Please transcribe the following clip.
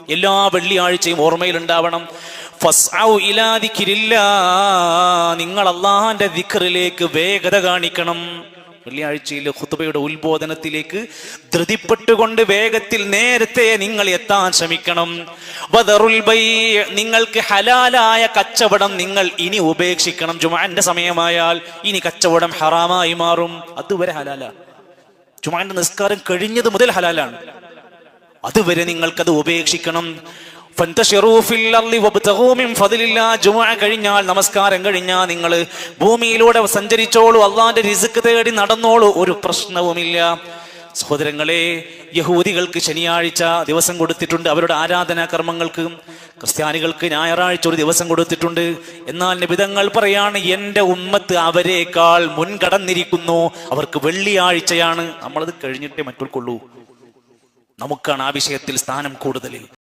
എല്ലാ വെള്ളിയാഴ്ചയും ഓർമ്മയിലുണ്ടാവണം. ഫസ്ഔ ഇലാ ദിക്രില്ലാഹ്, നിങ്ങൾ അല്ലാഹുവിന്റെ ദിക്റിലേക്ക് വേഗത കാണിക്കണം. വെള്ളിയാഴ്ചയിലെ ഖുതുബയുടെ ഉത്ബോധനത്തിലേക്ക് ധൃതിപ്പെട്ടുകൊണ്ട് വേഗത്തിൽ നേരത്തെ നിങ്ങൾ എത്താൻ ശ്രമിക്കണം. വദറുൽ ബൈ, നിങ്ങൾക്ക് ഹലാലായ കച്ചവടം നിങ്ങൾ ഇനി ഉപേക്ഷിക്കണം. ജുമുഅന്റെ സമയമായാൽ ഇനി കച്ചവടം ഹറാമായി മാറും. അതുവരെ ഹലാലാണ്. ജുമുഅന്റെ നിസ്കാരം കഴിഞ്ഞത് മുതൽ ഹലാലാണ്. അതുവരെ നിങ്ങൾക്കത് ഉപേക്ഷിക്കണം. ജുമുഅ കഴിഞ്ഞാൽ, നമസ്കാരം കഴിഞ്ഞാൽ നിങ്ങൾ ഭൂമിയിലൂടെ സഞ്ചരിച്ചോളൂ, അള്ളാന്റെ റിസ്ക് തേടി നടന്നോളൂ, ഒരു പ്രശ്നവുമില്ല. സഹോദരങ്ങളെ, യഹൂദികൾക്ക് ശനിയാഴ്ച ദിവസം കൊടുത്തിട്ടുണ്ട് അവരുടെ ആരാധനാ കർമ്മങ്ങൾക്ക്. ക്രിസ്ത്യാനികൾക്ക് ഞായറാഴ്ച ഒരു ദിവസം കൊടുത്തിട്ടുണ്ട്. എന്നാൽ നബിതങ്ങൾ പറയാണ്, എന്റെ ഉമ്മത്ത് അവരെക്കാൾ മുൻകടന്നിരിക്കുന്നു, അവർക്ക് വെള്ളിയാഴ്ചയാണ്. നമ്മളത് കഴിഞ്ഞിട്ടേ മറ്റുള്ളൂ. നമുക്കാണ് ആ വിഷയത്തിൽ സ്ഥാനം കൂടുതൽ.